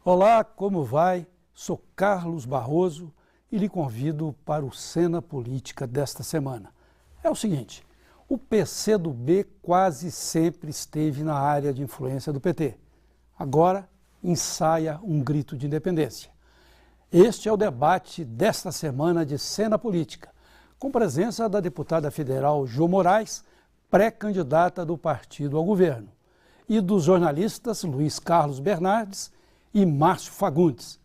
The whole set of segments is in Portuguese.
Olá, como vai? Sou Carlos Barroso e lhe convido para o Cena Política desta semana. É o seguinte, o PCdoB quase sempre esteve na área de influência do PT. Agora ensaia um grito de independência. Este é o debate desta semana de Cena Política, com presença da deputada federal Jo Moraes, pré-candidata do partido ao governo, e dos jornalistas Luiz Carlos Bernardes e Márcio Fagundes.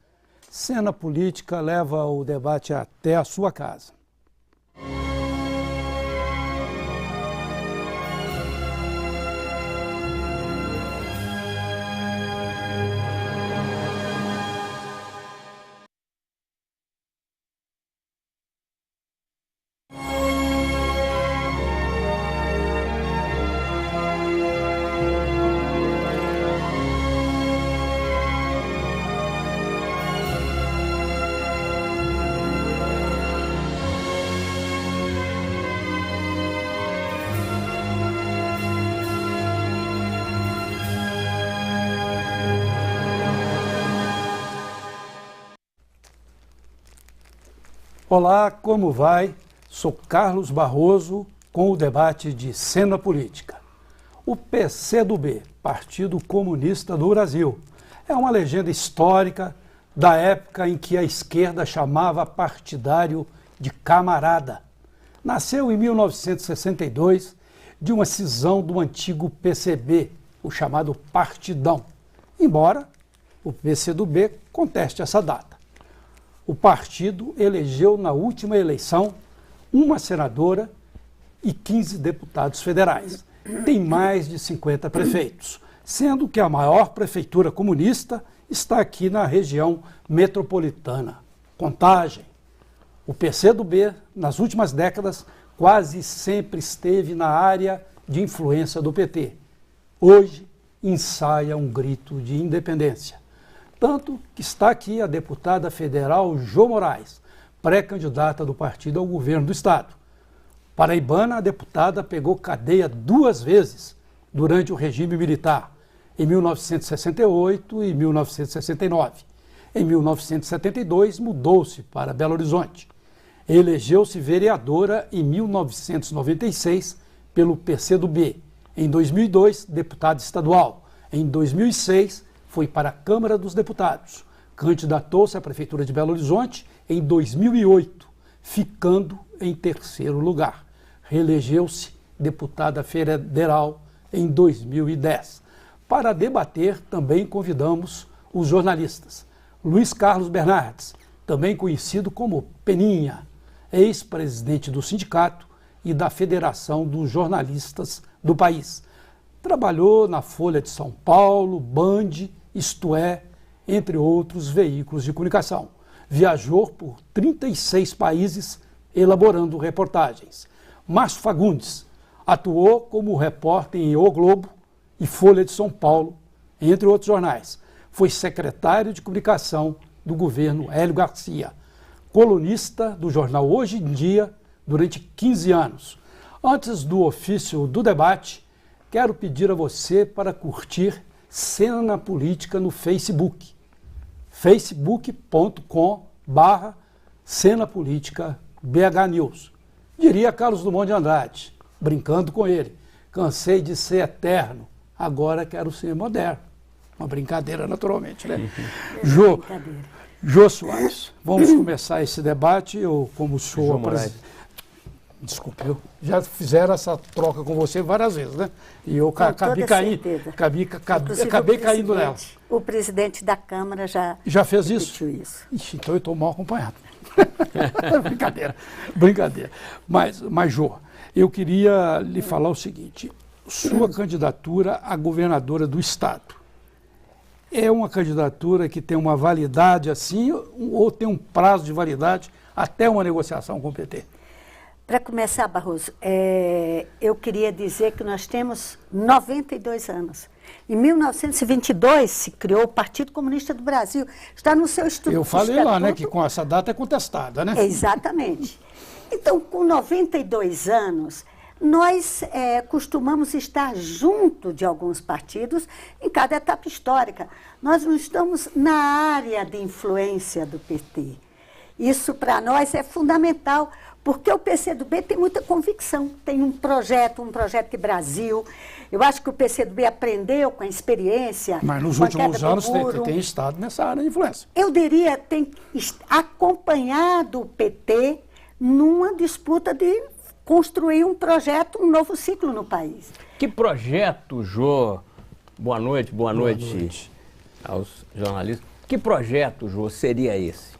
Cena Política leva o debate até a sua casa. Olá, como vai? Sou Carlos Barroso com o debate de Cena Política. O PCdoB, Partido Comunista do Brasil, é uma legenda histórica da época em que a esquerda chamava partidário de camarada. Nasceu em 1962 de uma cisão do antigo PCB, o chamado Partidão, embora o PCdoB conteste essa data. O partido elegeu na última eleição uma senadora e 15 deputados federais. Tem mais de 50 prefeitos, sendo que a maior prefeitura comunista está aqui na região metropolitana, Contagem. O PCdoB, nas últimas décadas, quase sempre esteve na área de influência do PT. Hoje, ensaia um grito de independência. Tanto que está aqui a deputada federal Jo Moraes, pré-candidata do partido ao governo do estado. Paraibana, a deputada pegou cadeia 2 vezes durante o regime militar, em 1968 e 1969. Em 1972, mudou-se para Belo Horizonte. Elegeu-se vereadora em 1996 pelo PCdoB. Em 2002, deputada estadual. Em 2006, foi para a Câmara dos Deputados. Candidatou-se à Prefeitura de Belo Horizonte em 2008, ficando em 3º lugar. Reelegeu-se deputada federal em 2010. Para debater, também convidamos os jornalistas. Luiz Carlos Bernardes, também conhecido como Peninha, ex-presidente do sindicato e da Federação dos Jornalistas do país. Trabalhou na Folha de São Paulo, Band, Isto É, entre outros veículos de comunicação. Viajou por 36 países elaborando reportagens. Márcio Fagundes atuou como repórter em O Globo e Folha de São Paulo, entre outros jornais. Foi secretário de comunicação do governo Hélio Garcia, colunista do jornal Hoje em Dia durante 15 anos. Antes do ofício do debate, quero pedir a você para curtir Cena Política no Facebook, facebook.com/Cena Política BH News. Diria Carlos Drummond de Andrade, brincando com ele, cansei de ser eterno, agora quero ser moderno. Uma brincadeira, naturalmente, né? Jô Soares, vamos começar esse debate. Eu, como sou desculpe, eu já fizeram essa troca com você várias vezes, né? E eu acabei caindo nela. O presidente da Câmara já fez isso? Ixi, então eu estou mal acompanhado. Brincadeira. Mas, Jô, eu queria lhe falar o seguinte. Sua candidatura a governadora do estado é uma candidatura que tem uma validade assim ou tem um prazo de validade até uma negociação com o PT? Para começar, Barroso, eu queria dizer que nós temos 92 anos. Em 1922 se criou o Partido Comunista do Brasil. Está no seu estatuto. Eu falei lá, né, que com essa data é contestada, né? Exatamente. Então, com 92 anos, nós costumamos estar junto de alguns partidos em cada etapa histórica. Nós não estamos na área de influência do PT. Isso, para nós, é fundamental, porque o PCdoB tem muita convicção, tem um projeto de Brasil. Eu acho que o PCdoB aprendeu com a experiência. Mas nos últimos anos tem estado nessa área de influência. Eu diria, tem acompanhado o PT numa disputa de construir um projeto, um novo ciclo no país. Que projeto, Jô? Boa noite aos jornalistas. Que projeto, Jô, seria esse?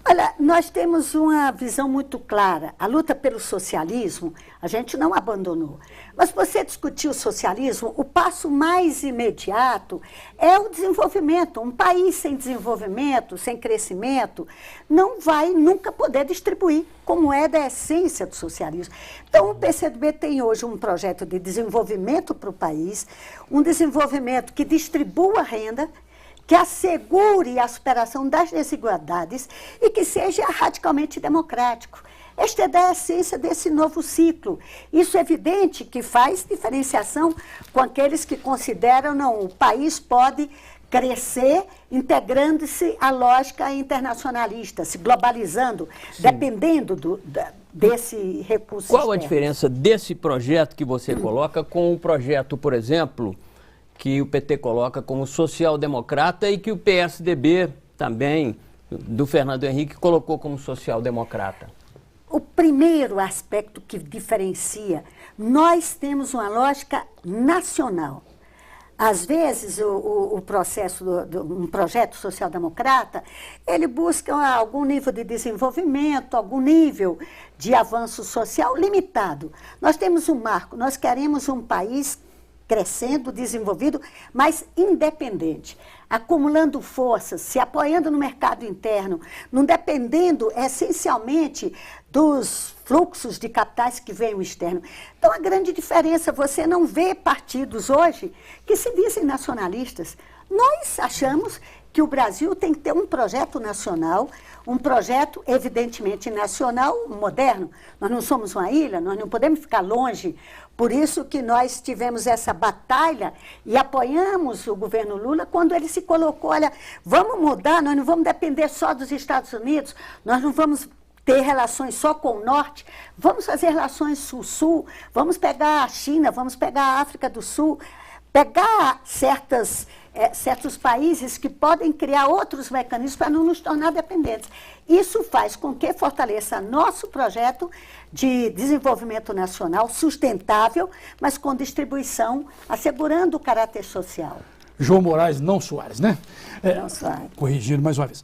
Olha, nós temos uma visão muito clara. A luta pelo socialismo, a gente não abandonou. Mas se você discutir o socialismo, o passo mais imediato é o desenvolvimento. Um país sem desenvolvimento, sem crescimento, não vai nunca poder distribuir, como é da essência do socialismo. Então, o PCdoB tem hoje um projeto de desenvolvimento para o país, um desenvolvimento que distribua renda, que assegure a superação das desigualdades e que seja radicalmente democrático. Esta é da essência desse novo ciclo. Isso é evidente que faz diferenciação com aqueles que consideram não, o país pode crescer integrando-se à lógica internacionalista, se globalizando, sim, dependendo desse recurso Qual externo. A diferença desse projeto que você coloca com o projeto, por exemplo, que o PT coloca como social-democrata e que o PSDB também, do Fernando Henrique, colocou como social-democrata? O primeiro aspecto que diferencia, nós temos uma lógica nacional. Às vezes, o processo um projeto social-democrata, ele busca algum nível de desenvolvimento, algum nível de avanço social limitado. Nós temos um marco, nós queremos um país crescendo, desenvolvido, mas independente, acumulando forças, se apoiando no mercado interno, não dependendo essencialmente dos fluxos de capitais que vêm do externo. Então, a grande diferença, você não vê partidos hoje que se dizem nacionalistas. Nós achamos que o Brasil tem que ter um projeto nacional, um projeto evidentemente nacional, moderno. Nós não somos uma ilha, nós não podemos ficar longe. Por isso que nós tivemos essa batalha e apoiamos o governo Lula quando ele se colocou, olha, vamos mudar, nós não vamos depender só dos Estados Unidos, nós não vamos ter relações só com o Norte, vamos fazer relações Sul-Sul, vamos pegar a China, vamos pegar a África do Sul, pegar certos países que podem criar outros mecanismos para não nos tornar dependentes. Isso faz com que fortaleça nosso projeto de desenvolvimento nacional sustentável, mas com distribuição, assegurando o caráter social. João Moraes, não Soares, né? Não Soares. Corrigindo mais uma vez.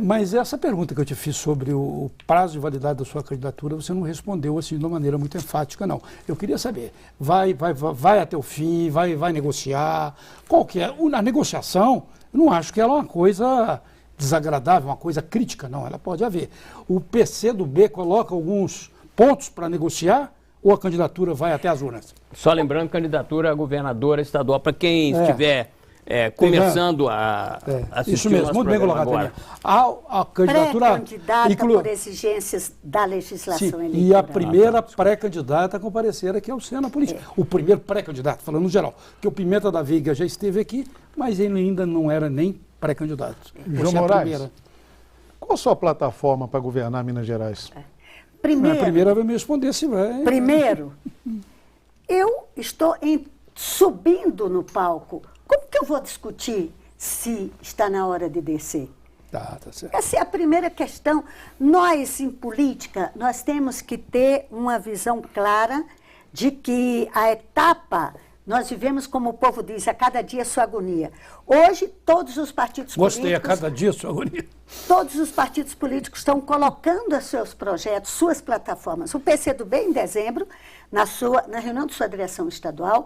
Mas essa pergunta que eu te fiz sobre o prazo de validade da sua candidatura, você não respondeu assim de uma maneira muito enfática, não. Eu queria saber, vai até o fim, vai negociar? Qual que é? A negociação, eu não acho que ela é uma coisa desagradável, uma coisa crítica, não. Ela pode haver. O PCdoB coloca alguns pontos para negociar ou a candidatura vai até as urnas? Só lembrando, candidatura a governadora estadual, para quem estiver começando a assistir isso mesmo, muito bem colocado agora. A candidatura pré-candidata por exigências da legislação eleitoral. E a primeira pré-candidata a comparecer aqui é o Cena Política. O primeiro pré-candidato, falando no geral, que o Pimenta da Veiga já esteve aqui, mas ele ainda não era nem pré-candidato. João Moraes, qual a sua plataforma para governar Minas Gerais? Primeiro, a primeira vai me responder se vai. Primeiro, eu estou subindo no palco. Como que eu vou discutir se está na hora de descer? Tá certo. Essa é a primeira questão. Nós, em política, nós temos que ter uma visão clara de que a etapa, nós vivemos, como o povo diz, a cada dia sua agonia. Hoje, todos os partidos políticos... a cada dia sua agonia. Todos os partidos políticos estão colocando os seus projetos, suas plataformas. O PCdoB, em dezembro, na reunião de sua direção estadual,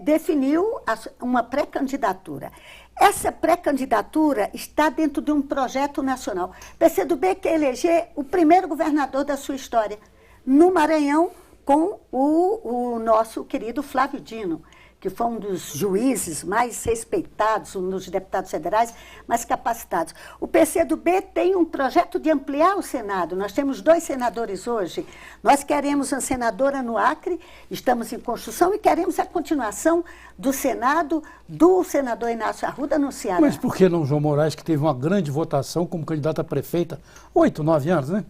definiu uma pré-candidatura. Essa pré-candidatura está dentro de um projeto nacional. O PCdoB quer eleger o primeiro governador da sua história, no Maranhão, com o nosso querido Flávio Dino, que foi um dos juízes mais respeitados, um dos deputados federais mais capacitados. O PCdoB tem um projeto de ampliar o Senado. Nós temos 2 senadores hoje. Nós queremos uma senadora no Acre, estamos em construção, e queremos a continuação do Senado do senador Inácio Arruda no Ceará. Mas por que não João Moraes, que teve uma grande votação como candidato a prefeita, 8, 9 anos, né?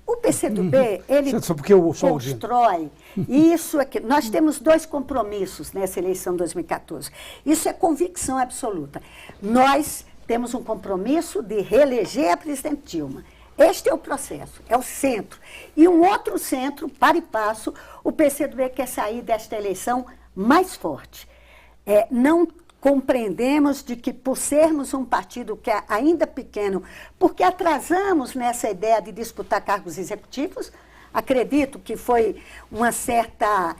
O PCdoB, ele Só porque eu sou constrói, isso aqui. Nós temos 2 compromissos nessa eleição de 2014. Isso é convicção absoluta. Nós temos um compromisso de reeleger a presidente Dilma. Este é o processo, é o centro. E um outro centro, para e passo, o PCdoB quer sair desta eleição mais forte. Não compreendemos de que, por sermos um partido que é ainda pequeno, porque atrasamos nessa ideia de disputar cargos executivos, acredito que foi uma certa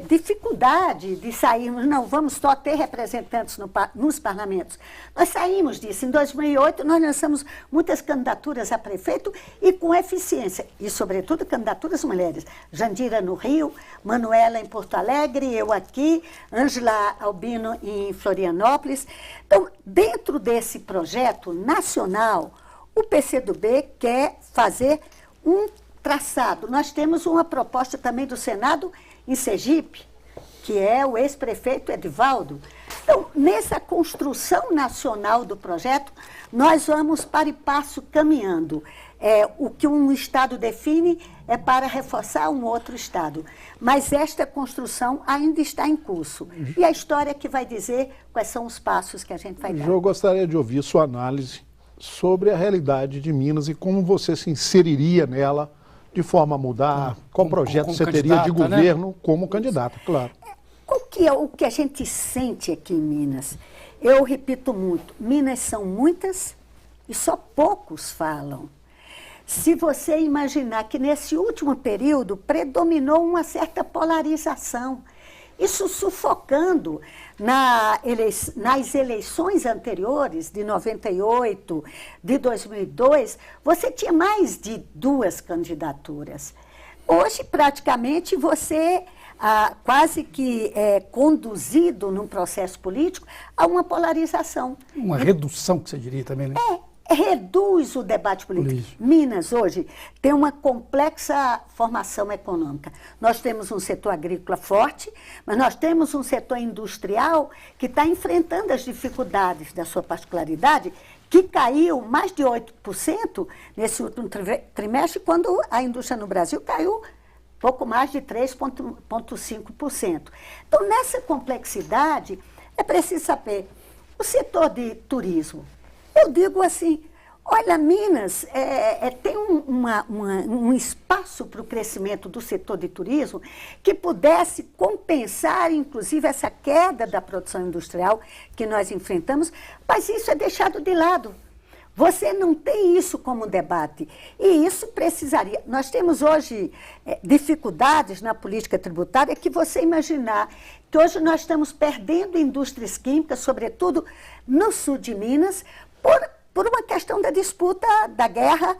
dificuldade de sairmos, não, vamos só ter representantes nos parlamentos. Nós saímos disso. Em 2008, nós lançamos muitas candidaturas a prefeito e com eficiência, e, sobretudo, candidaturas mulheres. Jandira no Rio, Manuela em Porto Alegre, eu aqui, Ângela Albino em Florianópolis. Então, dentro desse projeto nacional, o PCdoB quer fazer um traçado. Nós temos uma proposta também do Senado em Sergipe, que é o ex-prefeito Edivaldo. Então, nessa construção nacional do projeto, nós vamos para e passo caminhando. O que um Estado define é para reforçar um outro Estado. Mas esta construção ainda está em curso. E a história que vai dizer quais são os passos que a gente vai dar. Eu gostaria de ouvir sua análise sobre a realidade de Minas e como você se inseriria nela de forma a mudar, qual projeto você teria de governo, né? Como candidata, claro. Qual que é o que a gente sente aqui em Minas? Eu repito muito, Minas são muitas e só poucos falam. Se você imaginar que nesse último período predominou uma certa polarização, isso sufocando nas eleições anteriores, de 98, de 2002, você tinha mais de 2 candidaturas. Hoje, praticamente, você quase que é conduzido num processo político a uma polarização. Uma redução, que você diria também, né? Reduz o debate político. Minas, hoje, tem uma complexa formação econômica. Nós temos um setor agrícola forte, mas nós temos um setor industrial que está enfrentando as dificuldades da sua particularidade, que caiu mais de 8% nesse último trimestre, quando a indústria no Brasil caiu pouco mais de 3,5%. Então, nessa complexidade, é preciso saber, o setor de turismo, eu digo assim, olha, Minas tem um espaço para o crescimento do setor de turismo que pudesse compensar, inclusive, essa queda da produção industrial que nós enfrentamos, mas isso é deixado de lado. Você não tem isso como debate. E isso precisaria. Nós temos hoje dificuldades na política tributária que você imaginar que hoje nós estamos perdendo indústrias químicas, sobretudo no sul de Minas, por uma questão da disputa, da guerra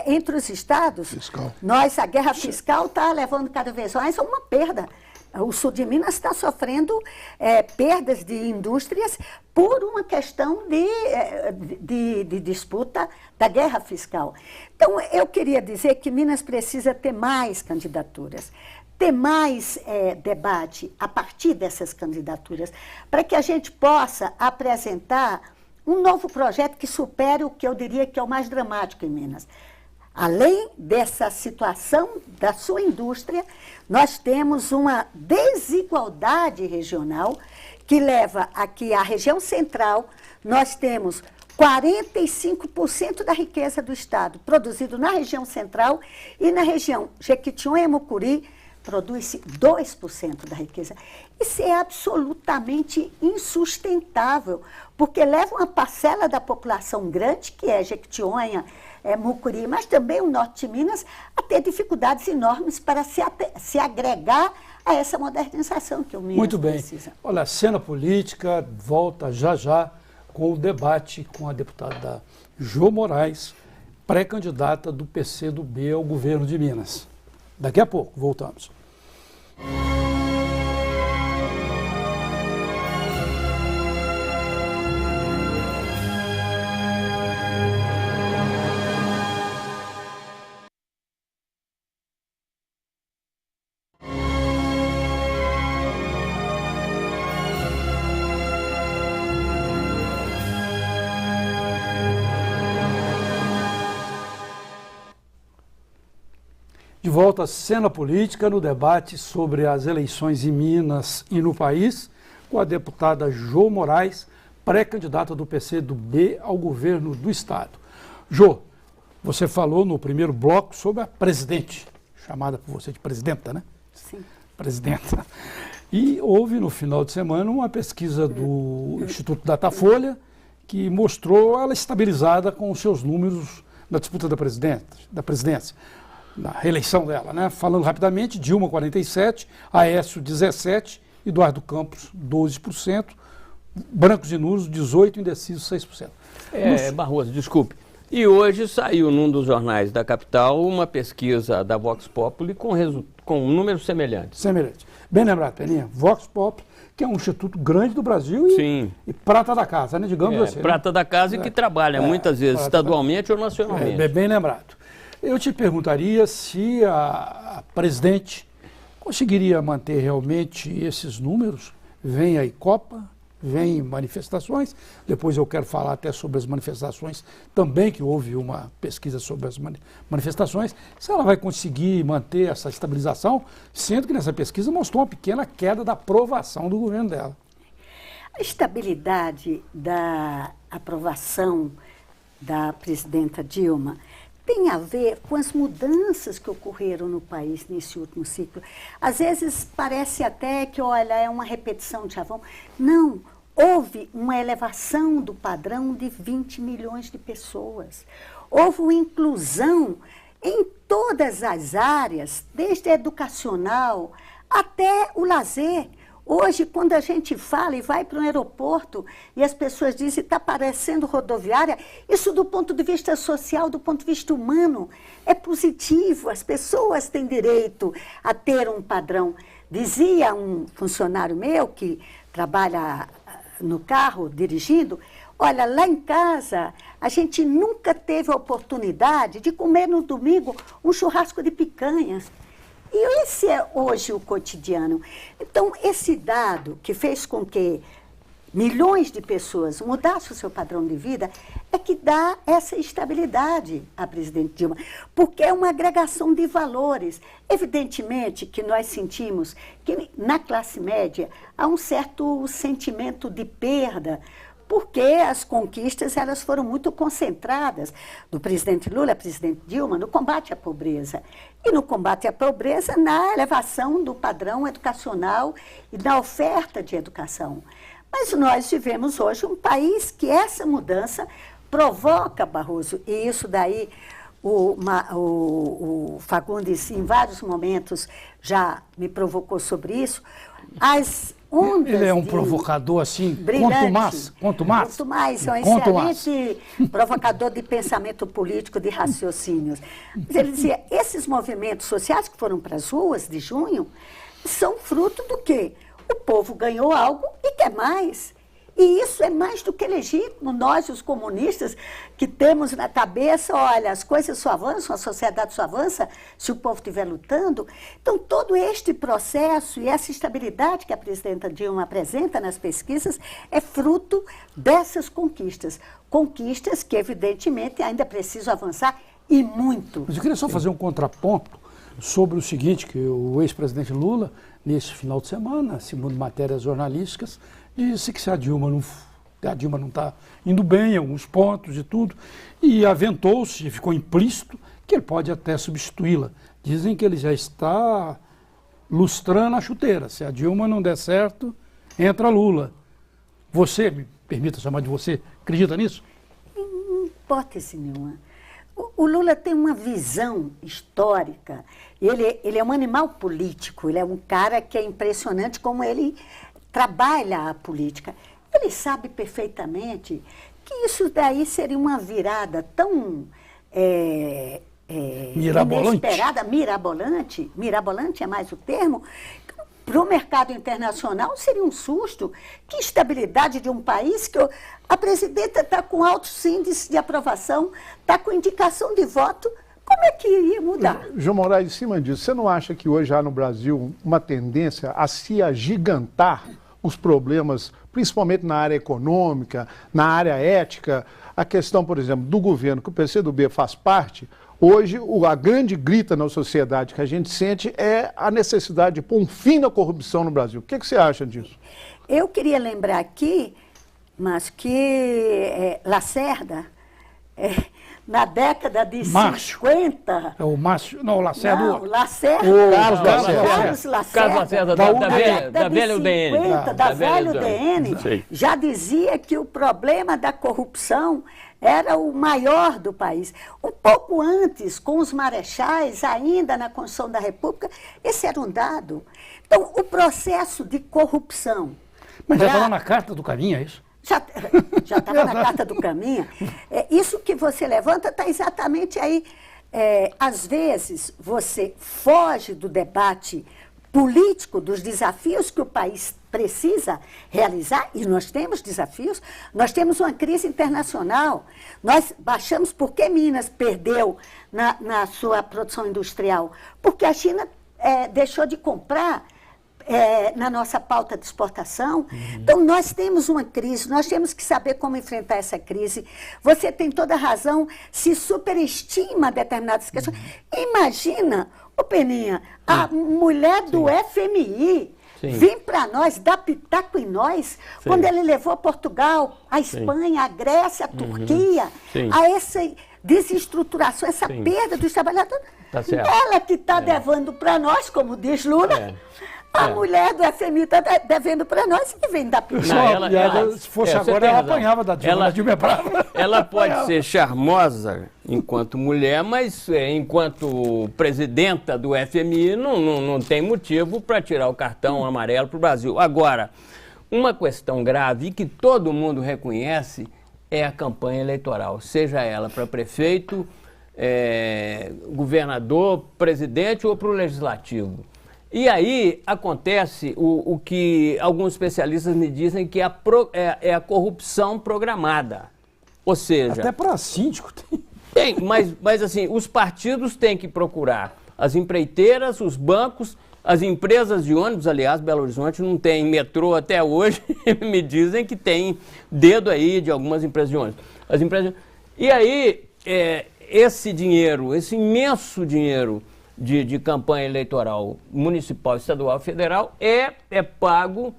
entre os estados. Fiscal. A guerra fiscal está levando cada vez mais a uma perda. O sul de Minas está sofrendo perdas de indústrias por uma questão de disputa da guerra fiscal. Então, eu queria dizer que Minas precisa ter mais candidaturas, ter mais debate a partir dessas candidaturas, para que a gente possa apresentar um novo projeto que supere o que eu diria que é o mais dramático em Minas. Além dessa situação da sua indústria, nós temos uma desigualdade regional que leva a que a região central, nós temos 45% da riqueza do estado produzido na região central e na região Jequitinhonha e Mucuri produz-se 2% da riqueza. Isso é absolutamente insustentável, porque leva uma parcela da população grande, que é Jequitinhonha, Mucuri, mas também o norte de Minas, a ter dificuldades enormes para se agregar a essa modernização que o Minas Muito bem. precisa. Olha, a cena política volta já com o debate com a deputada Jo Moraes, pré-candidata do PCdoB ao governo de Minas. 'Daqui a pouco, voltamos. volta à cena política no debate sobre as eleições em Minas e no país, com a deputada Jô Moraes, pré-candidata do PCdoB ao governo do Estado. Jô, você falou no primeiro bloco sobre a presidente, chamada por você de presidenta, né? Sim. Presidenta. E houve no final de semana uma pesquisa do Instituto Datafolha que mostrou ela estabilizada com os seus números na disputa da presidência, na reeleição dela, né? Falando rapidamente, Dilma 47%, Aécio 17%, Eduardo Campos 12%, brancos e nulos 18%, indecisos 6%. Barroso, desculpe. E hoje saiu num dos jornais da capital uma pesquisa da Vox Populi com números semelhantes. Semelhante. Bem lembrado, Peninha, Vox Populi, que é um instituto grande do Brasil e prata da casa, né? Digamos assim. Prata da casa e que trabalha muitas vezes estadualmente ou nacionalmente. Bem lembrado. Eu te perguntaria se a presidente conseguiria manter realmente esses números. Vem aí Copa, vem manifestações, depois eu quero falar até sobre as manifestações também, que houve uma pesquisa sobre as manifestações, se ela vai conseguir manter essa estabilização, sendo que nessa pesquisa mostrou uma pequena queda da aprovação do governo dela. A estabilidade da aprovação da presidenta Dilma tem a ver com as mudanças que ocorreram no país nesse último ciclo. Às vezes parece até que, olha, é uma repetição de chavão. Não, houve uma elevação do padrão de 20 milhões de pessoas. Houve uma inclusão em todas as áreas, desde a educacional até o lazer. Hoje, quando a gente fala e vai para um aeroporto e as pessoas dizem que está parecendo rodoviária, isso do ponto de vista social, do ponto de vista humano, é positivo. As pessoas têm direito a ter um padrão. Dizia um funcionário meu que trabalha no carro dirigindo, olha, lá em casa a gente nunca teve a oportunidade de comer no domingo um churrasco de picanhas. E esse é hoje o cotidiano. Então, esse dado que fez com que milhões de pessoas mudassem o seu padrão de vida é que dá essa estabilidade à presidente Dilma, porque é uma agregação de valores. Evidentemente que nós sentimos que na classe média há um certo sentimento de perda, porque as conquistas elas foram muito concentradas do presidente Lula, presidente Dilma, no combate à pobreza. E no combate à pobreza, na elevação do padrão educacional e na oferta de educação. Mas nós vivemos hoje um país que essa mudança provoca, Barroso, e isso daí o Fagundes, em vários momentos, já me provocou sobre isso, as ondas. Ele é um provocador assim, brilhante, quanto mais. É um excelente provocador de pensamento político, de raciocínios. Ele dizia, esses movimentos sociais que foram para as ruas de junho são fruto do quê? O povo ganhou algo e quer mais. E isso é mais do que legítimo. Nós, os comunistas, que temos na cabeça, olha, as coisas só avançam, a sociedade só avança se o povo estiver lutando. Então, todo este processo e essa estabilidade que a presidenta Dilma apresenta nas pesquisas é fruto dessas conquistas. Conquistas que, evidentemente, ainda precisam avançar e muito. Mas eu queria só fazer um contraponto sobre o seguinte, que o ex-presidente Lula, nesse final de semana, segundo matérias jornalísticas, disse que se a Dilma não está indo bem em alguns pontos e tudo, e aventou-se, ficou implícito, que ele pode até substituí-la. Dizem que ele já está lustrando a chuteira. Se a Dilma não der certo, entra Lula. Você, me permita chamar de você, acredita nisso? Em hipótese nenhuma. O Lula tem uma visão histórica, ele é um animal político, ele é um cara que é impressionante como ele trabalha a política. Ele sabe perfeitamente que isso daí seria uma virada tão inesperada, mirabolante é mais o termo, para o mercado internacional seria um susto. Que estabilidade de um país que a presidenta está com altos índices de aprovação, está com indicação de voto, como é que iria mudar? Jô Moraes, em cima disso, você não acha que hoje há no Brasil uma tendência a se agigantar os problemas, principalmente na área econômica, na área ética, a questão, por exemplo, do governo, que o PCdoB faz parte, Hoje, a grande grita na sociedade que a gente sente é a necessidade de pôr um fim na corrupção no Brasil. O que você acha disso? Eu queria lembrar aqui, mas que Lacerda, na década de 50... É o Márcio, não, o Lacerda. Não, Lacerda. Carlos Lacerda. Carlos Lacerda, da velha UDN. Da velha UDN, já dizia que o problema da corrupção era o maior do país. Um pouco antes, com os marechais, ainda na Constituição da República, esse era um dado. Então, o processo de corrupção... Mas já estava na Carta do Caminho, é isso? Já estava na Carta do Caminho. Isso que você levanta está exatamente aí. Às vezes, você foge do debate político, dos desafios que o país precisa realizar, e nós temos desafios, nós temos uma crise internacional. Nós baixamos, por que Minas perdeu na sua produção industrial? Porque a China deixou de comprar na nossa pauta de exportação. Então, nós temos uma crise, nós temos que saber como enfrentar essa crise. Você tem toda a razão, se superestima determinadas questões. Imagina, Peninha, a mulher do FMI vir para nós, dar pitaco em nós, quando ele levou Portugal, a Espanha, a Grécia, a Turquia, a essa desestruturação, essa perda dos trabalhadores. Tá certo. Ela que está devendo para nós, como diz Lula. A mulher do FMI está devendo para nós e vem dar pitaco. Se fosse agora, ela apanhava da Dilma. Ela pode ser charmosa enquanto mulher, mas enquanto presidenta do FMI não tem motivo para tirar o cartão amarelo para o Brasil. Agora, uma questão grave que todo mundo reconhece é a campanha eleitoral, seja ela para prefeito, governador, presidente ou para o legislativo. E aí acontece o que alguns especialistas me dizem que é a corrupção programada. Ou seja... Até para síndico tem. Tem, mas assim, os partidos têm que procurar as empreiteiras, os bancos, as empresas de ônibus. Aliás, Belo Horizonte não tem metrô até hoje, me dizem que tem dedo aí de algumas empresas de ônibus. E aí, esse dinheiro, esse imenso dinheiro de campanha eleitoral municipal, estadual, federal, é pago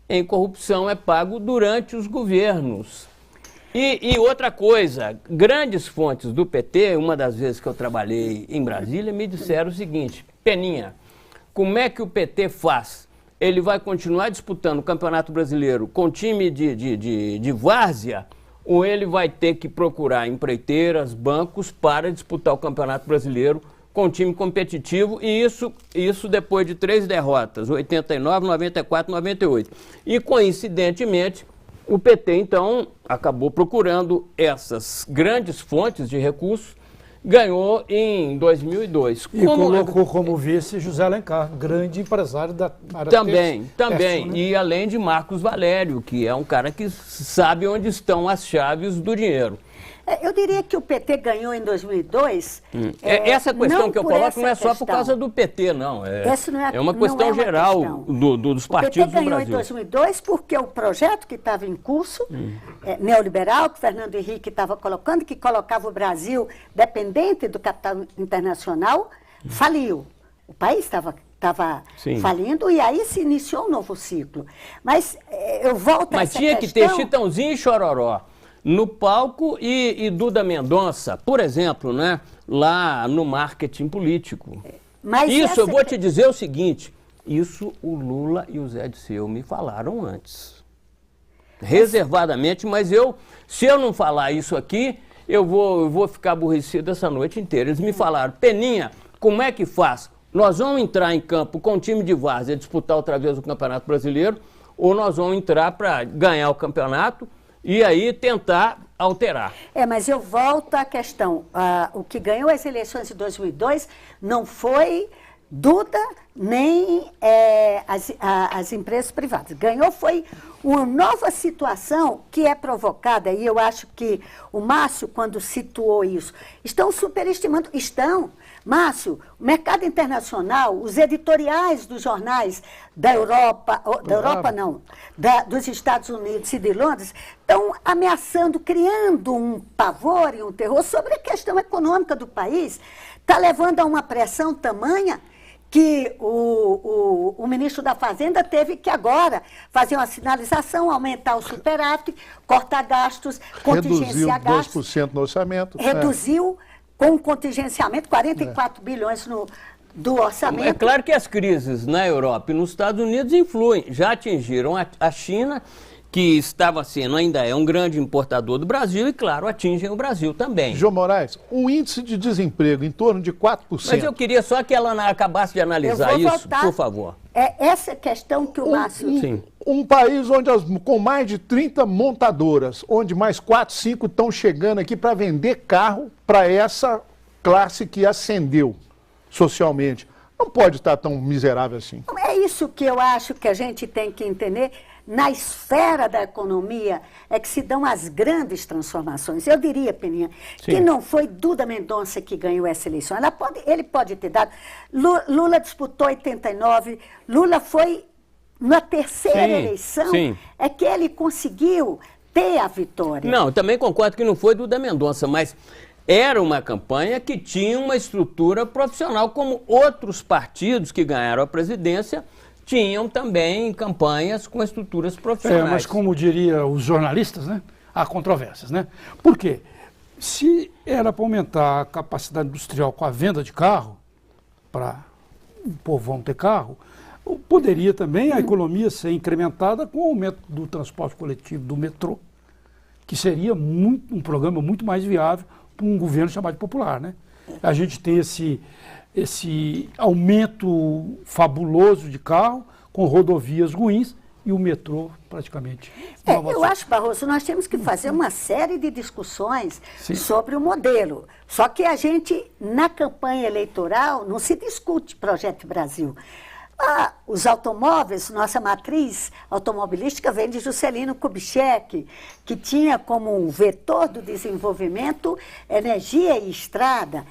em corrupção, é pago durante os governos. E outra coisa, grandes fontes do PT, uma das vezes que eu trabalhei em Brasília, me disseram o seguinte: Peninha, como é que o PT faz? Ele vai continuar disputando o Campeonato Brasileiro com time de várzea, ou ele vai ter que procurar empreiteiras, bancos para disputar o Campeonato Brasileiro com um time competitivo, e isso depois de 3 derrotas, 89, 94, 98. E, coincidentemente, o PT, então, acabou procurando essas grandes fontes de recursos, ganhou em 2002. E colocou como vice José Alencar, grande empresário da área também, né? E além de Marcos Valério, que é um cara que sabe onde estão as chaves do dinheiro. Eu diria que o PT ganhou em 2002. Essa questão que eu coloco não é só por causa do PT, não. É uma questão geral dos partidos do Brasil. O PT ganhou em 2002 porque o projeto que estava em curso, neoliberal, que o Fernando Henrique estava colocando, que colocava o Brasil dependente do capital internacional, faliu. O país estava falindo, e aí se iniciou um novo ciclo. Mas eu volto a essa questão... Mas tinha que ter Chitãozinho e Chororó no palco e Duda Mendonça, por exemplo, né, lá no marketing político. Mas eu vou te dizer o seguinte, isso o Lula e o Zé Dirceu me falaram antes, reservadamente, mas se eu não falar isso aqui, eu vou ficar aborrecido essa noite inteira. Eles me falaram: Peninha, como é que faz? Nós vamos entrar em campo com o time de várzea, disputar outra vez o Campeonato Brasileiro, ou nós vamos entrar para ganhar o campeonato e aí tentar alterar. Mas eu volto à questão. O que ganhou as eleições de 2002 não foi Duda nem as empresas privadas. Ganhou foi uma nova situação que é provocada, e eu acho que o Márcio, quando situou isso, estão superestimando, Márcio, o mercado internacional, os editoriais dos jornais da Europa, dos Estados Unidos e de Londres, estão ameaçando, criando um pavor e um terror sobre a questão econômica do país, está levando a uma pressão tamanha que o ministro da Fazenda teve que agora fazer uma sinalização, aumentar o superávit, cortar gastos, contingenciar gastos. Reduziu 2% no orçamento. Reduziu com contingenciamento 44 bilhões do orçamento. É claro que as crises na Europa e nos Estados Unidos influem. Já atingiram a China, que estava sendo, ainda é um grande importador do Brasil, e claro, atingem o Brasil também. João Moraes, um índice de desemprego em torno de 4%. Mas eu queria só que ela acabasse de analisar isso, por favor. É essa questão que o Márcio... Sim. Um país onde com mais de 30 montadoras, onde mais 4, 5 estão chegando aqui para vender carro para essa classe que ascendeu socialmente. Não pode estar tão miserável assim. É isso que eu acho que a gente tem que entender. Na esfera da economia é que se dão as grandes transformações. Eu diria, Peninha, que não foi Duda Mendonça que ganhou essa eleição. Ele pode ter dado... Lula disputou 89, Lula foi na terceira eleição, é que ele conseguiu ter a vitória. Não, também concordo que não foi Duda Mendonça, mas era uma campanha que tinha uma estrutura profissional, como outros partidos que ganharam a presidência tinham também campanhas com estruturas profissionais. Mas como diria os jornalistas, né, há controvérsias, né? Por quê? Se era para aumentar a capacidade industrial com a venda de carro, para o povão ter carro, poderia também a economia ser incrementada com o aumento do transporte coletivo, do metrô, que seria um programa muito mais viável para um governo chamado popular, né? A gente tem esse aumento fabuloso de carro, com rodovias ruins e o metrô praticamente. Eu acho, Barroso, nós temos que fazer uma série de discussões sobre o modelo. Só que a gente, na campanha eleitoral, não se discute Projeto Brasil. Os automóveis, nossa matriz automobilística vem de Juscelino Kubitschek, que tinha como um vetor do desenvolvimento energia e estrada,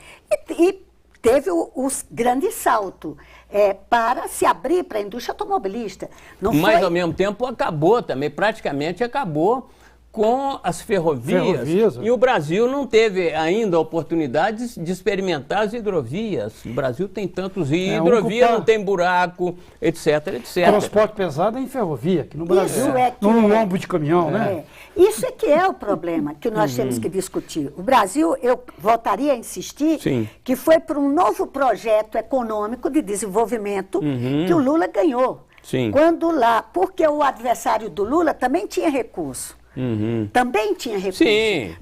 e teve o grande salto para se abrir para a indústria automobilista. Mas, ao mesmo tempo, acabou também, praticamente acabou com as ferrovias. E o Brasil não teve ainda a oportunidade de experimentar as hidrovias. O Brasil tem tantos rios, hidrovia não tem buraco, etc, etc. Transporte pesado é em ferrovia, aqui no Brasil. No lombo de caminhão, né? Isso é que é o problema que nós temos que discutir. O Brasil, eu voltaria a insistir, que foi por um novo projeto econômico de desenvolvimento que o Lula ganhou. Porque o adversário do Lula também tinha recurso. Também tinha recurso.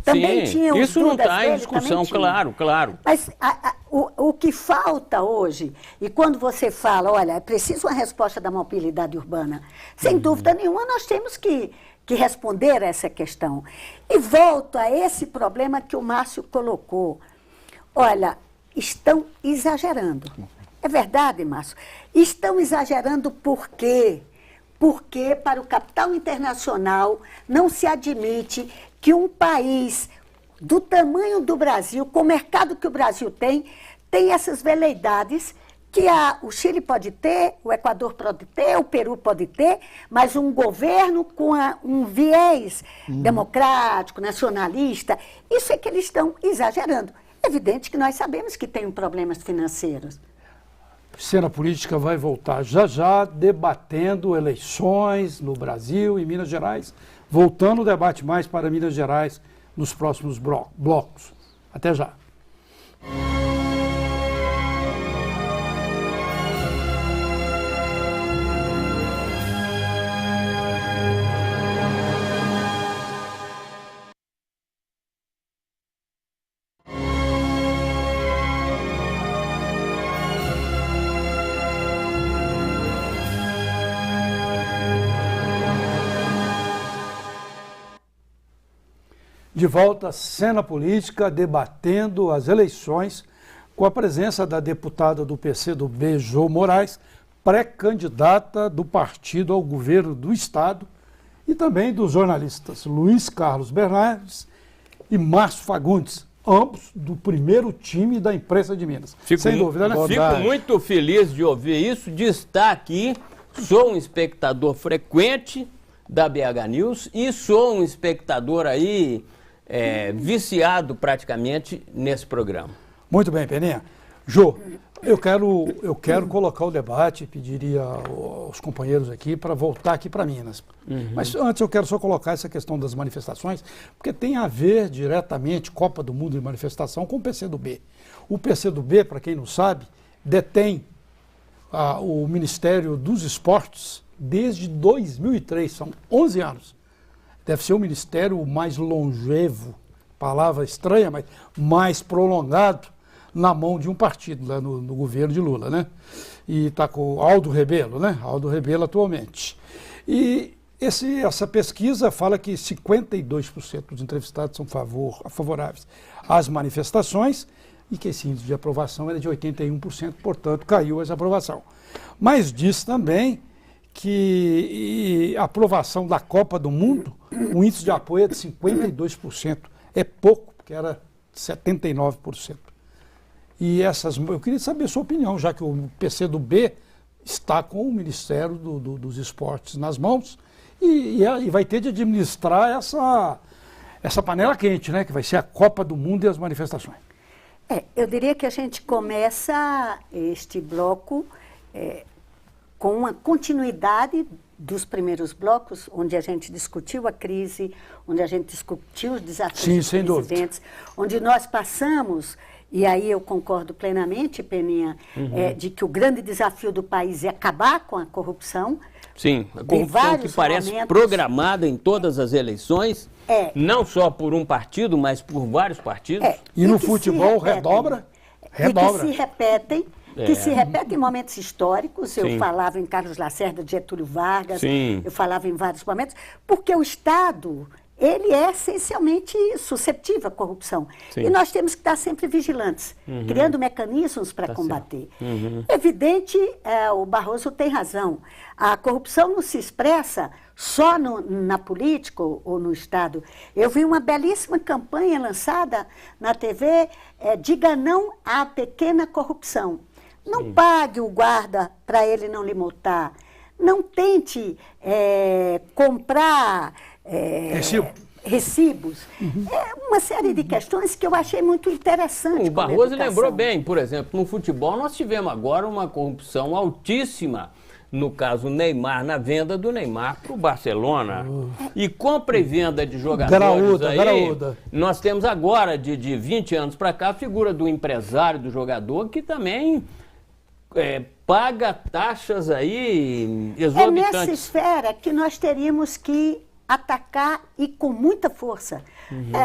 Também tinha os isso não está em discussão, claro. Mas o que falta hoje, e quando você fala, olha, é preciso uma resposta da mobilidade urbana, sem dúvida nenhuma nós temos que responder a essa questão. E volto a esse problema que o Márcio colocou. Olha, estão exagerando. É verdade, Márcio? Estão exagerando por quê? Porque para o capital internacional não se admite que um país do tamanho do Brasil, com o mercado que o Brasil tem essas veleidades que o Chile pode ter, o Equador pode ter, o Peru pode ter, mas um governo com um viés democrático, nacionalista, isso é que eles estão exagerando. É evidente que nós sabemos que tem problemas financeiros. Cena política vai voltar já debatendo eleições no Brasil e Minas Gerais, voltando o debate mais para Minas Gerais nos próximos blocos. Até já. De volta à cena política, debatendo as eleições, com a presença da deputada do PCdoB, Jo Moraes, pré-candidata do partido ao governo do Estado e também dos jornalistas Luiz Carlos Bernardes e Márcio Fagundes, ambos do primeiro time da imprensa de Minas. Sem dúvida, né? Fico muito feliz de ouvir isso, de estar aqui. Sou um espectador frequente da BH News e sou um espectador aí viciado praticamente nesse programa. Muito bem, Peninha. Jô, eu quero colocar o debate, pediria aos companheiros aqui para voltar aqui para Minas. Mas antes eu quero só colocar essa questão das manifestações, porque tem a ver diretamente Copa do Mundo e manifestação com o PCdoB. O PCdoB, para quem não sabe, detém o Ministério dos Esportes desde 2003, são 11 anos. Deve ser o ministério mais longevo, palavra estranha, mas mais prolongado na mão de um partido, lá no governo de Lula, né? E está com o Aldo Rebelo, né? Aldo Rebelo atualmente. E essa pesquisa fala que 52% dos entrevistados são favoráveis às manifestações e que esse índice de aprovação era de 81%, portanto caiu essa aprovação. Mas diz também que a aprovação da Copa do Mundo, o índice de apoio é de 52%. É pouco, porque era 79%. E eu queria saber a sua opinião, já que o PCdoB está com o Ministério dos Esportes nas mãos e vai ter de administrar essa panela quente, né, que vai ser a Copa do Mundo e as manifestações. Eu diria que a gente começa este bloco com uma continuidade dos primeiros blocos, onde a gente discutiu a crise, onde a gente discutiu os desafios presidentes, onde nós passamos, e aí eu concordo plenamente, Peninha, de que o grande desafio do país é acabar com a corrupção. Sim, a corrupção que parece programada em todas as eleições, não só por um partido, mas por vários partidos. E no futebol redobra. E que se repetem. Que se repete em momentos históricos. Eu falava em Carlos Lacerda, de Getúlio Vargas, eu falava em vários momentos, porque o Estado, ele é essencialmente susceptível à corrupção. E nós temos que estar sempre vigilantes, criando mecanismos para combater. Evidente, o Barroso tem razão. A corrupção não se expressa só na política ou no Estado. Eu vi uma belíssima campanha lançada na TV, Diga Não à Pequena Corrupção. Não pague o guarda para ele não lhe multar. Não tente comprar recibos. É uma série de questões que eu achei muito interessante. O Barroso lembrou bem, por exemplo, no futebol nós tivemos agora uma corrupção altíssima. No caso, o Neymar, na venda do Neymar para o Barcelona. E compra e venda de jogadores graúda. Nós temos agora, de 20 anos para cá, a figura do empresário, do jogador, que também paga taxas aí exorbitantes. É nessa esfera que nós teríamos que atacar e com muita força.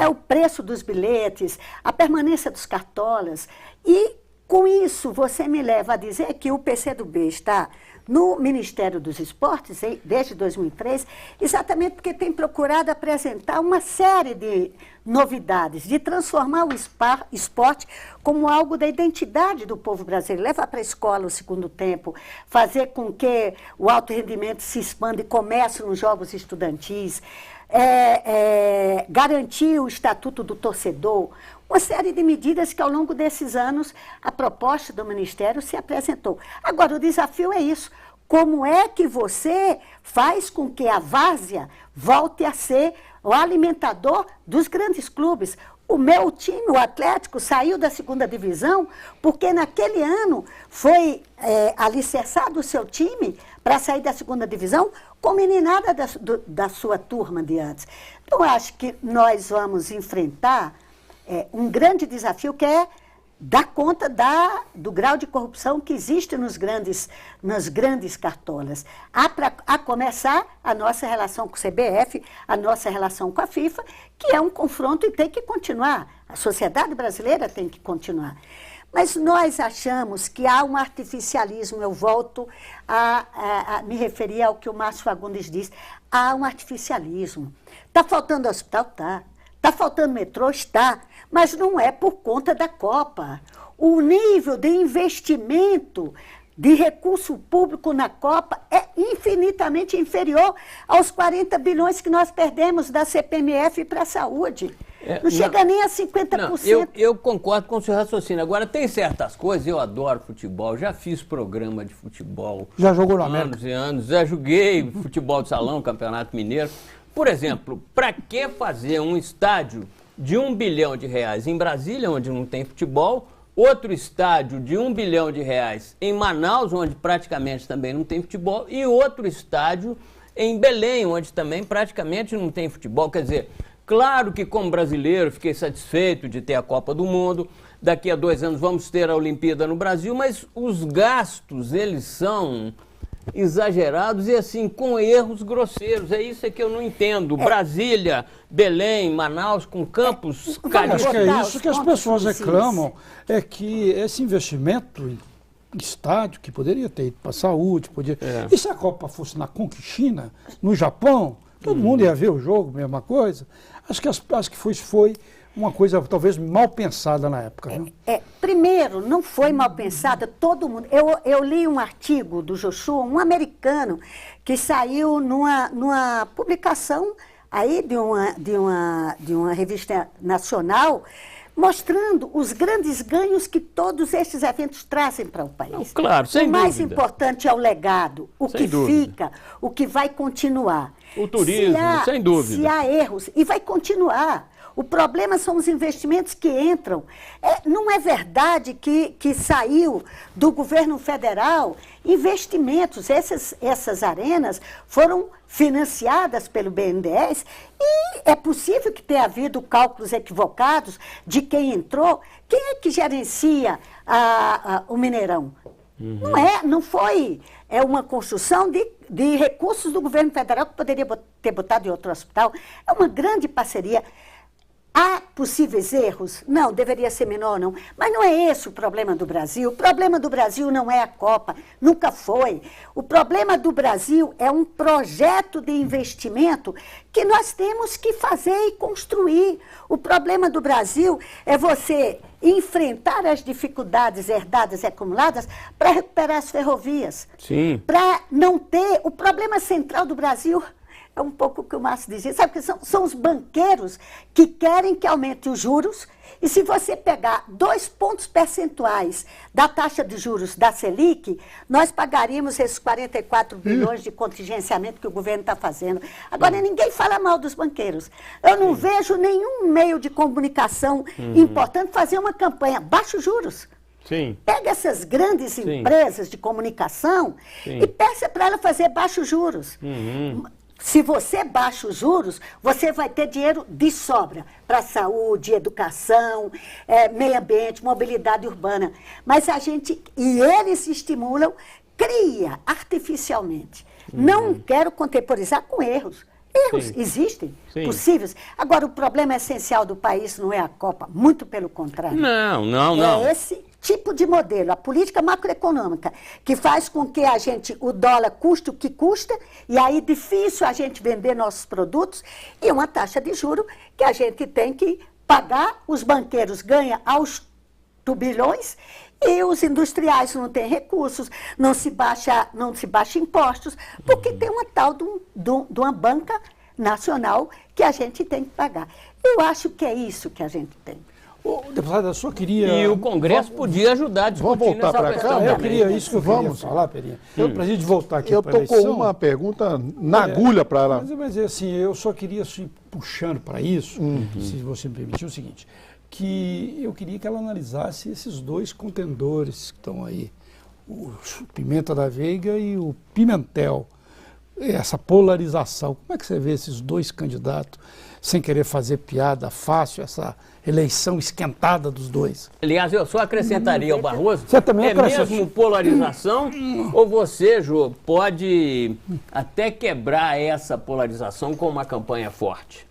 O preço dos bilhetes, a permanência dos cartolas. E com isso você me leva a dizer que o PCdoB está no Ministério dos Esportes, desde 2003, exatamente porque tem procurado apresentar uma série de novidades, de transformar o esporte como algo da identidade do povo brasileiro, levar para a escola o segundo tempo, fazer com que o alto rendimento se expanda e comece nos jogos estudantis, garantir o estatuto do torcedor, uma série de medidas que ao longo desses anos a proposta do Ministério se apresentou. Agora, o desafio é isso. Como é que você faz com que a várzea volte a ser o alimentador dos grandes clubes? O meu time, o Atlético, saiu da segunda divisão porque naquele ano foi alicerçado o seu time para sair da segunda divisão com meninada da sua turma de antes. Então, eu acho que nós vamos enfrentar um grande desafio que é dar conta do grau de corrupção que existe nas grandes cartolas. A começar a nossa relação com o CBF, a nossa relação com a FIFA, que é um confronto e tem que continuar. A sociedade brasileira tem que continuar. Mas nós achamos que há um artificialismo, eu volto a me referir ao que o Márcio Fagundes diz, há um artificialismo. Está faltando hospital? Está. Está faltando metrô? Está. Mas não é por conta da Copa. O nível de investimento de recurso público na Copa é infinitamente inferior aos 40 bilhões que nós perdemos da CPMF para a saúde. Não chega nem a 50%. Eu concordo com o seu raciocínio. Agora, tem certas coisas, eu adoro futebol, já fiz programa de futebol. Já jogou no América? Anos e anos, já joguei futebol de salão, Campeonato Mineiro. Por exemplo, para que fazer um estádio de R$1 bilhão em Brasília, onde não tem futebol, outro estádio de R$1 bilhão em Manaus, onde praticamente também não tem futebol, e outro estádio em Belém, onde também praticamente não tem futebol? Quer dizer, claro que como brasileiro fiquei satisfeito de ter a Copa do Mundo, daqui a 2 anos vamos ter a Olimpíada no Brasil, mas os gastos, eles são exagerados e assim, com erros grosseiros. É isso que eu não entendo. Brasília, Belém, Manaus, com campos caríssimos. Acho que é isso que as pessoas reclamam, é que esse investimento em estádio, que poderia ter ido para a saúde, E se a Copa fosse na Conquista, no Japão, todo mundo ia ver o jogo, mesma coisa. Acho que foi uma coisa talvez mal pensada na época. Viu? Primeiro, não foi mal pensada, todo mundo. Eu li um artigo do Joshua, um americano, que saiu numa publicação aí de uma revista nacional, mostrando os grandes ganhos que todos estes eventos trazem para o país. Não, claro, sem dúvida. O mais importante é o legado, o que fica, o que vai continuar. O turismo, sem dúvida. Se há erros, e vai continuar. O problema são os investimentos que entram. Não é verdade que saiu do governo federal investimentos. Essas arenas foram financiadas pelo BNDES e é possível que tenha havido cálculos equivocados de quem entrou. Quem é que gerencia o Mineirão? Não foi. É uma construção de recursos do governo federal que poderia ter botado em outro hospital. É uma grande parceria. Há possíveis erros? Não, deveria ser menor, não. Mas não é esse o problema do Brasil. O problema do Brasil não é a Copa, nunca foi. O problema do Brasil é um projeto de investimento que nós temos que fazer e construir. O problema do Brasil é você enfrentar as dificuldades herdadas e acumuladas para recuperar as ferrovias. Sim. Para não ter... O problema central do Brasil... É um pouco o que o Márcio dizia, sabe que são os banqueiros que querem que aumente os juros, e se você pegar 2 pontos percentuais da taxa de juros da Selic, nós pagaríamos esses 44 bilhões de contingenciamento que o governo está fazendo. Agora, ninguém fala mal dos banqueiros. Eu não vejo nenhum meio de comunicação importante fazer uma campanha, baixa os juros. Sim. Pega essas grandes empresas de comunicação e peça para ela fazer baixos juros. Se você baixa os juros, você vai ter dinheiro de sobra para saúde, educação, meio ambiente, mobilidade urbana. Mas e eles estimulam, cria artificialmente. Não quero contemporizar com erros. Erros existem, possíveis. Agora, o problema essencial do país não é a Copa, muito pelo contrário. Não. É esse tipo de modelo, a política macroeconômica, que faz com que o dólar custe o que custa, e aí difícil a gente vender nossos produtos, e uma taxa de juro que a gente tem que pagar, os banqueiros ganham aos tubilhões, e os industriais não têm recursos, não se baixa impostos, porque tem uma tal de uma banca nacional que a gente tem que pagar. Eu acho que é isso que a gente tem. Deputada, eu só queria... E o Congresso podia ajudar a discutir vamos voltar nessa questão. Eu queria isso que eu queria falar, Perinha. Para a gente voltar aqui para a eleição... Eu estou com uma pergunta na agulha para ela. Mas assim, eu só queria, assim, puxando para isso, se você me permitir, o seguinte, que eu queria que ela analisasse esses 2 contendores que estão aí, o Pimenta da Veiga e o Pimentel, essa polarização. Como é que você vê esses 2 candidatos, sem querer fazer piada fácil, essa eleição esquentada dos 2? Aliás, eu só acrescentaria ao Barroso, você também mesmo polarização, ou você, Jô, pode até quebrar essa polarização com uma campanha forte?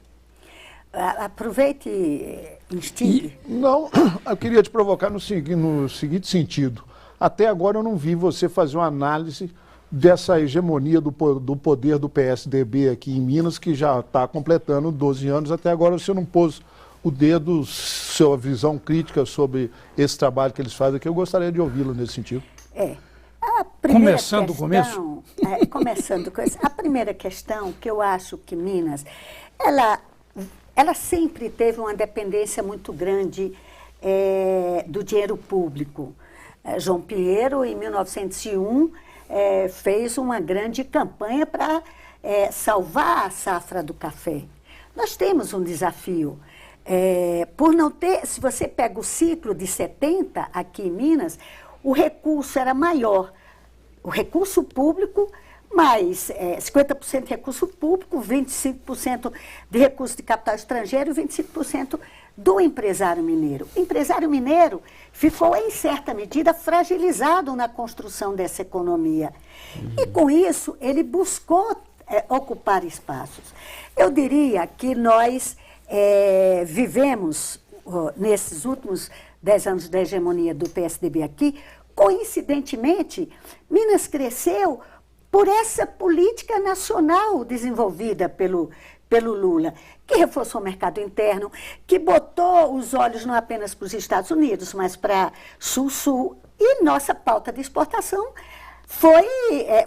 Aproveite e instigue. Não, eu queria te provocar no seguinte sentido. Até agora eu não vi você fazer uma análise dessa hegemonia do poder do PSDB aqui em Minas, que já está completando 12 anos. Até agora você não pôs o dedo, sua visão crítica sobre esse trabalho que eles fazem aqui. Eu gostaria de ouvi-lo nesse sentido. A Começando do começo? Começando com isso. A primeira questão, que eu acho que Minas, ela sempre teve uma dependência muito grande do dinheiro público. João Pinheiro, em 1901, fez uma grande campanha para salvar a safra do café. Nós temos um desafio. Por não ter, se você pega o ciclo de 70 aqui em Minas, o recurso era maior. O recurso público, mais 50% de recurso público, 25% de recurso de capital estrangeiro e 25% do empresário mineiro. O empresário mineiro ficou, em certa medida, fragilizado na construção dessa economia. E, com isso, ele buscou ocupar espaços. Eu diria que nós vivemos, nesses últimos 10 anos da hegemonia do PSDB aqui, coincidentemente, Minas cresceu por essa política nacional desenvolvida pelo Lula, que reforçou o mercado interno, que botou os olhos não apenas para os Estados Unidos, mas para Sul-Sul, e nossa pauta de exportação foi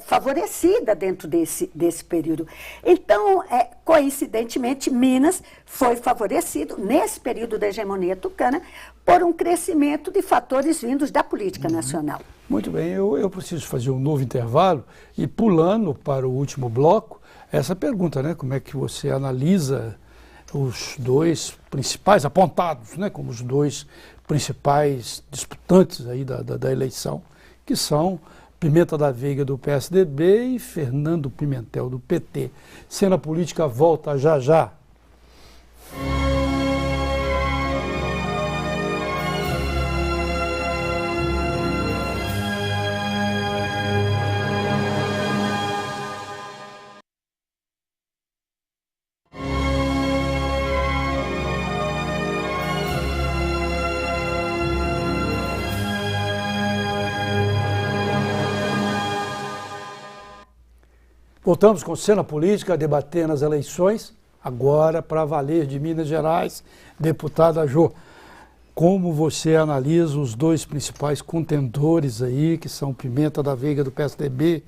favorecida dentro desse período. Então, coincidentemente, Minas foi favorecido, nesse período da hegemonia tucana, por um crescimento de fatores vindos da política nacional. Muito bem, eu preciso fazer um novo intervalo e, pulando para o último bloco, essa pergunta, né? Como é que você analisa os dois principais, apontados, né, como os dois principais disputantes aí da eleição, que são Pimenta da Veiga, do PSDB, e Fernando Pimentel, do PT. Cena Política volta já já. Voltamos com Cena Política, debatendo as eleições, agora para valer de Minas Gerais. Deputada Jô, como você analisa os dois principais contendores aí, que são Pimenta da Veiga, do PSDB,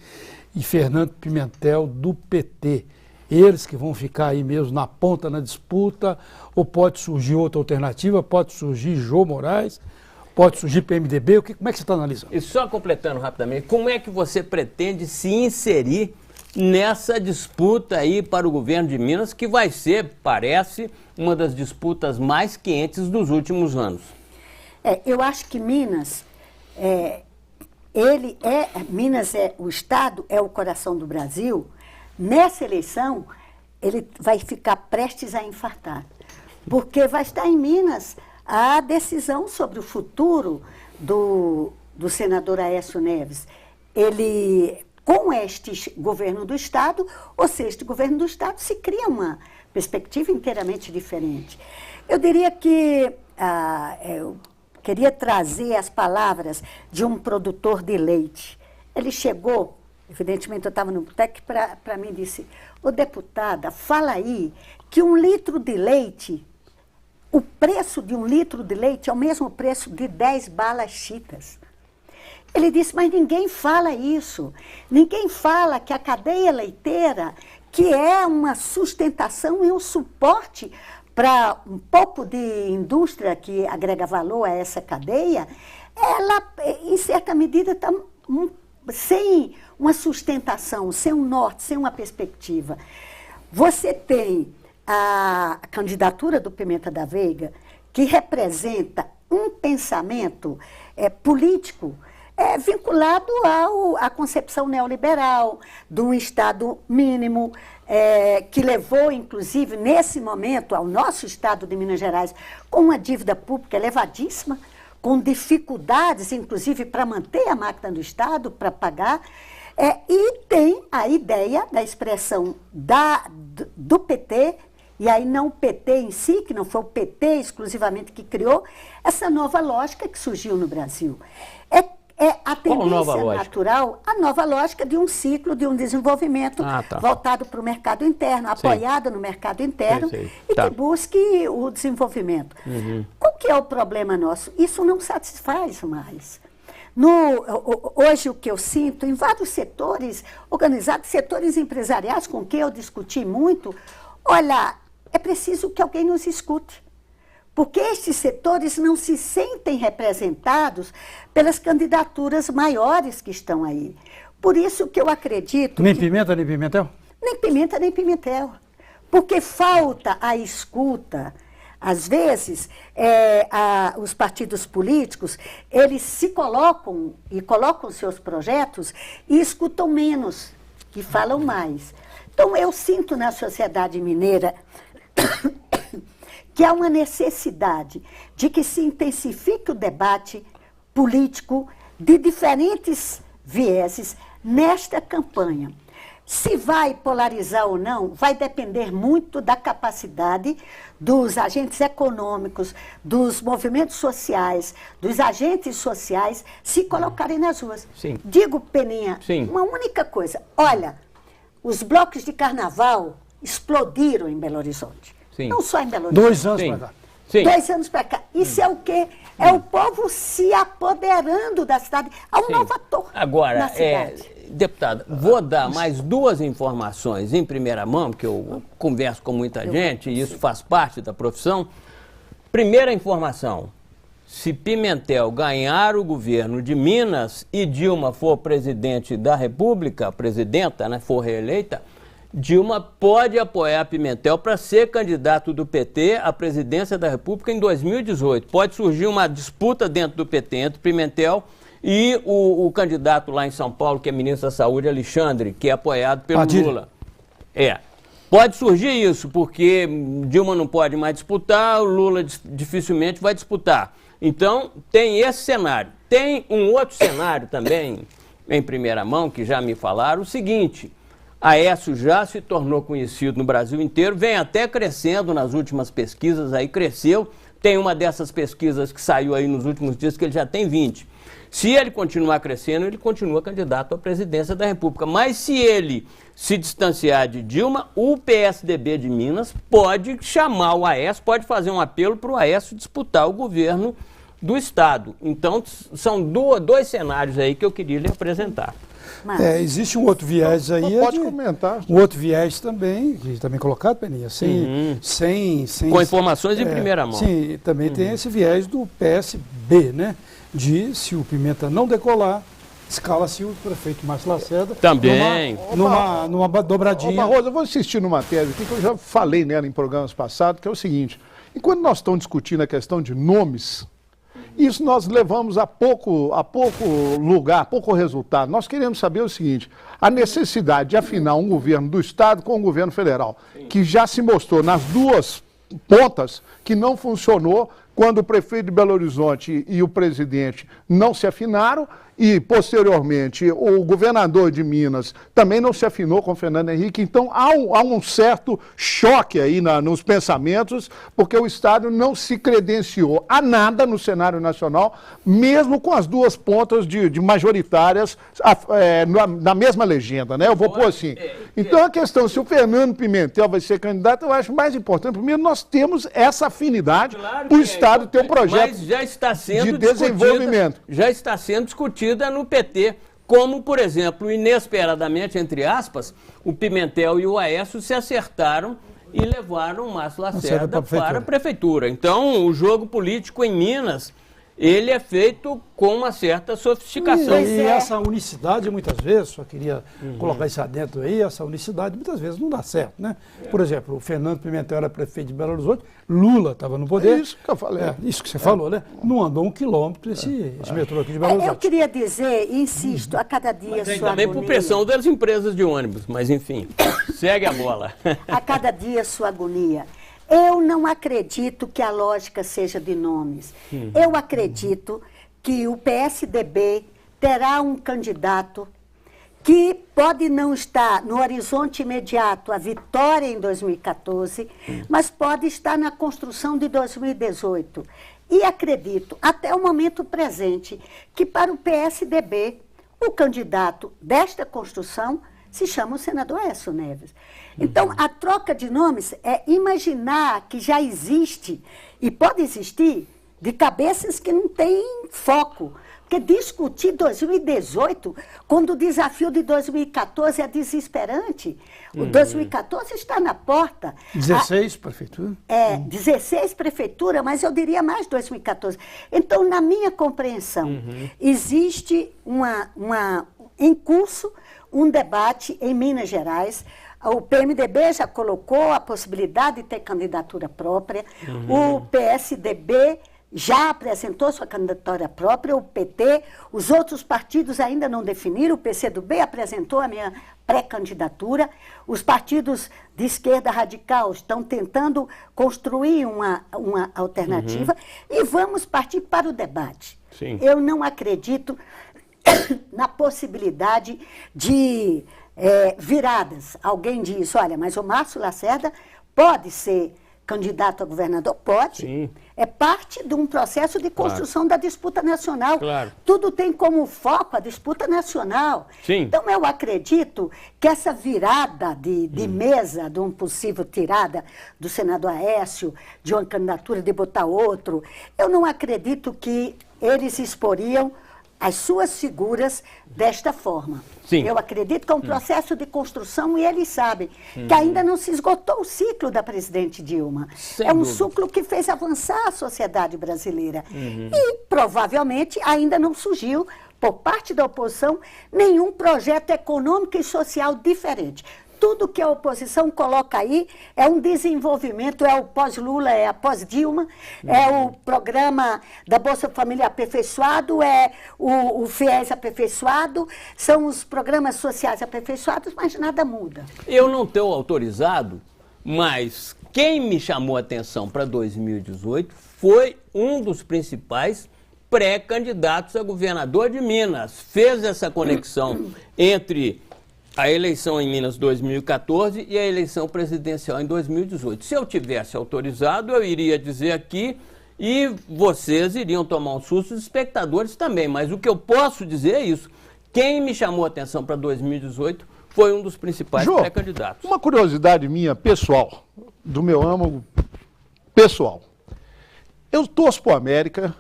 e Fernando Pimentel, do PT? Eles que vão ficar aí mesmo na ponta na disputa, ou pode surgir outra alternativa, pode surgir Jô Moraes, pode surgir PMDB, como é que você está analisando? E só completando rapidamente, como é que você pretende se inserir nessa disputa aí para o governo de Minas, que vai ser, parece, uma das disputas mais quentes dos últimos anos? Eu acho que Minas, Minas o Estado, é o coração do Brasil. Nessa eleição, ele vai ficar prestes a infartar, porque vai estar em Minas a decisão sobre o futuro do senador Aécio Neves. Com este governo do Estado, ou seja, este governo do Estado se cria uma perspectiva inteiramente diferente. Eu diria que eu queria trazer as palavras de um produtor de leite. Ele chegou, evidentemente eu estava no boteco, para mim disse: ô deputada, fala aí que um litro de leite, o preço de um litro de leite é o mesmo preço de 10 balas chitas. Ele disse, mas ninguém fala isso. Ninguém fala que a cadeia leiteira, que é uma sustentação e um suporte para um pouco de indústria que agrega valor a essa cadeia, ela, em certa medida, está sem uma sustentação, sem um norte, sem uma perspectiva. Você tem a candidatura do Pimenta da Veiga, que representa um pensamento político vinculado à concepção neoliberal, de um Estado mínimo, que levou, inclusive, nesse momento, ao nosso Estado de Minas Gerais, com uma dívida pública elevadíssima, com dificuldades, inclusive, para manter a máquina do Estado, para pagar, e tem a ideia da expressão do PT, e aí não o PT em si, que não foi o PT exclusivamente que criou, essa nova lógica que surgiu no Brasil. A tendência natural, a nova lógica de um ciclo, de um desenvolvimento voltado para o mercado interno, apoiado no mercado interno, e que busque o desenvolvimento. Qual que é o problema nosso? Isso não satisfaz mais. Hoje, o que eu sinto, em vários setores organizados, setores empresariais com quem eu discuti muito, olha, é preciso que alguém nos escute. Porque estes setores não se sentem representados pelas candidaturas maiores que estão aí. Por isso que eu acredito... Nem Pimenta, nem Pimentel? Nem Pimenta, nem Pimentel. Porque falta a escuta. Às vezes, os partidos políticos, eles se colocam e colocam seus projetos e escutam menos, e falam mais. Então, eu sinto na sociedade mineira que há uma necessidade de que se intensifique o debate político de diferentes vieses nesta campanha. Se vai polarizar ou não, vai depender muito da capacidade dos agentes econômicos, dos movimentos sociais, dos agentes sociais se colocarem nas ruas. Sim. Digo, Peninha, Sim. uma única coisa. Olha, os blocos de carnaval explodiram em Belo Horizonte. Sim. Não só em Belo Horizonte. 2 anos Sim. para cá. Sim. 2 anos para cá. Isso é o quê? É o povo se apoderando da cidade. Há um Sim. novo ator Agora, na cidade. deputada, vou dar mais 2 informações em primeira mão, porque eu converso com muita gente e isso faz parte da profissão. Primeira informação, se Pimentel ganhar o governo de Minas e Dilma for presidente da República, presidenta, né, for reeleita, Dilma pode apoiar Pimentel para ser candidato do PT à presidência da República em 2018. Pode surgir uma disputa dentro do PT entre Pimentel e o candidato lá em São Paulo, que é ministro da Saúde, Alexandre, que é apoiado pelo Padilha. Lula. Pode surgir isso, porque Dilma não pode mais disputar, o Lula dificilmente vai disputar. Então, tem esse cenário. Tem um outro cenário também, em primeira mão, que já me falaram, o seguinte: Aécio já se tornou conhecido no Brasil inteiro, vem até crescendo nas últimas pesquisas, aí cresceu. Tem uma dessas pesquisas que saiu aí nos últimos dias que ele já tem 20. Se ele continuar crescendo, ele continua candidato à presidência da República. Mas se ele se distanciar de Dilma, o PSDB de Minas pode chamar o Aécio, pode fazer um apelo para o Aécio disputar o governo do Estado. Então, são 2 cenários aí que eu queria lhe apresentar. Existe um outro viés aí. Pode comentar. Um outro viés também, que também colocado, Peninha, sem Com informações em primeira mão. Sim, também tem esse viés do PSB, né? De, se o Pimenta não decolar, escala-se o prefeito Márcio Lacerda. Também. Numa dobradinha. Ô, Barroso, eu vou insistir numa tese aqui que eu já falei nela em programas passados, que é o seguinte: enquanto nós estamos discutindo a questão de nomes, isso nós levamos a pouco lugar, a pouco resultado. Nós queremos saber o seguinte: a necessidade de afinar um governo do Estado com o governo federal, que já se mostrou nas 2 pontas que não funcionou quando o prefeito de Belo Horizonte e o presidente não se afinaram, e, posteriormente, o governador de Minas também não se afinou com o Fernando Henrique. Então, há um certo choque aí nos pensamentos, porque o Estado não se credenciou a nada no cenário nacional, mesmo com as 2 pontas de majoritárias na mesma legenda, né? Eu vou pôr assim. Então, a questão, se o Fernando Pimentel vai ser candidato, eu acho mais importante. Primeiro, nós temos essa afinidade para o Estado ter um projeto mas já está sendo de desenvolvimento. Já está sendo discutida no PT, como, por exemplo, inesperadamente, entre aspas, o Pimentel e o Aécio se acertaram e levaram o Márcio Lacerda para a prefeitura. Então, o jogo político em Minas, ele é feito com uma certa sofisticação. E essa unicidade, muitas vezes, só queria colocar isso adentro aí, essa unicidade muitas vezes não dá certo, né? Por exemplo, o Fernando Pimentel era prefeito de Belo Horizonte, Lula estava no poder. É isso que eu falei. Isso que você falou, né? Não andou 1 quilômetro esse metrô aqui de Belo Horizonte. Eu queria dizer, insisto, a cada dia Mas sua também agonia. por pressão das empresas de ônibus, mas enfim, segue a bola. A cada dia sua agonia. Eu não acredito que a lógica seja de nomes. Eu acredito que o PSDB terá um candidato que pode não estar no horizonte imediato a vitória em 2014, mas pode estar na construção de 2018. E acredito, até o momento presente, que para o PSDB, o candidato desta construção se chama o senador Aécio Neves. Então, a troca de nomes é imaginar que já existe, e pode existir, de cabeças que não têm foco. Porque discutir 2018, quando o desafio de 2014 é desesperante, o 2014 está na porta. 16 prefeitura? 16 prefeitura, mas eu diria mais 2014. Então, na minha compreensão, existe em curso um debate em Minas Gerais. O PMDB já colocou a possibilidade de ter candidatura própria, o PSDB já apresentou sua candidatura própria, o PT, os outros partidos ainda não definiram, o PCdoB apresentou a minha pré-candidatura, os partidos de esquerda radical estão tentando construir uma alternativa e vamos partir para o debate. Sim. Eu não acredito na possibilidade de viradas. Alguém diz, olha, mas o Márcio Lacerda pode ser candidato a governador? Pode. Sim. É parte de um processo de construção da disputa nacional. Claro. Tudo tem como foco a disputa nacional. Sim. Então, eu acredito que essa virada de mesa, de uma possível tirada do senador Aécio, de uma candidatura de botar outro, eu não acredito que eles exporiam as suas figuras desta forma. Sim. Eu acredito que é um processo de construção e eles sabem que ainda não se esgotou o ciclo da presidente Dilma. Sem é um dúvida. ciclo que fez avançar a sociedade brasileira. E provavelmente ainda não surgiu, por parte da oposição, nenhum projeto econômico e social diferente. Tudo que a oposição coloca aí é um desenvolvimento, é o pós-Lula, é a pós-Dilma, é o programa da Bolsa Família aperfeiçoado, é o FIES aperfeiçoado, são os programas sociais aperfeiçoados, mas nada muda. Eu não estou autorizado, mas quem me chamou a atenção para 2018 foi um dos principais pré-candidatos a governador de Minas. Fez essa conexão entre a eleição em Minas 2014 e a eleição presidencial em 2018. Se eu tivesse autorizado, eu iria dizer aqui e vocês iriam tomar um susto, os espectadores também. Mas o que eu posso dizer é isso. Quem me chamou a atenção para 2018 foi um dos principais pré-candidatos. Uma curiosidade minha, pessoal, do meu âmago pessoal. Eu torço para o América,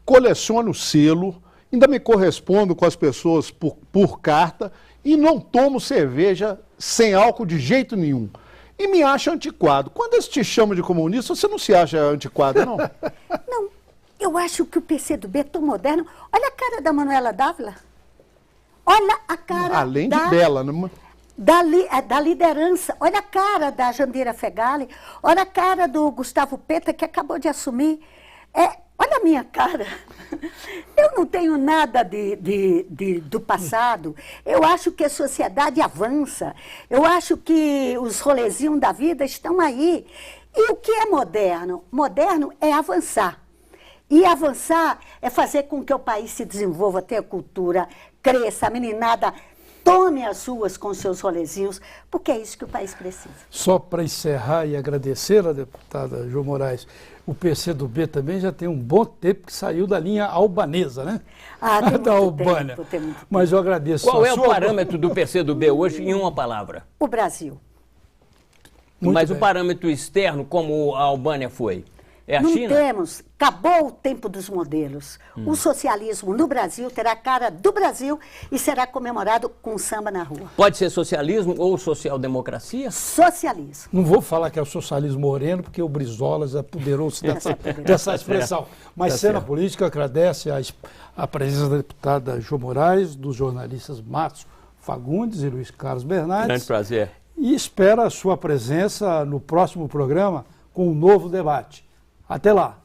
coleciono selo, ainda me correspondo com as pessoas por carta e não tomo cerveja sem álcool de jeito nenhum. E me acho antiquado. Quando eles te chamam de comunista, você não se acha antiquado, não? Não, eu acho que o PCdoB é tão moderno. Olha a cara da Manuela Dávila. Olha a cara Além de bela, né? da liderança. Olha a cara da Jandira Fegali. Olha a cara do Gustavo Peta, que acabou de assumir. Olha a minha cara. Eu não tenho nada do passado. Eu acho que a sociedade avança. Eu acho que os rolezinhos da vida estão aí. E o que é moderno? Moderno é avançar. E avançar é fazer com que o país se desenvolva, tenha cultura, cresça, a meninada tome as ruas com seus rolezinhos, porque é isso que o país precisa. Só para encerrar e agradecer a deputada Jo Moraes, o PCdoB também já tem um bom tempo que saiu da linha albanesa, né? Tem da muito Albânia. tempo, tem muito tempo. Mas eu agradeço. Qual é o parâmetro do PCdoB hoje em uma palavra? O Brasil. Muito Mas bem. o parâmetro externo, como a Albânia foi? É a Não China? temos, acabou o tempo dos modelos. O socialismo no Brasil terá a cara do Brasil e será comemorado com samba na rua. Pode ser socialismo ou social-democracia? Socialismo. Não vou falar que é o socialismo moreno, porque o Brizola já apoderou-se dessa expressão. Mas Tá Cena certo. Política agradece a presença da deputada Jo Moraes, dos jornalistas Márcio Fagundes e Luiz Carlos Bernardes. Grande prazer. E espera a sua presença no próximo programa com um novo debate. Até lá!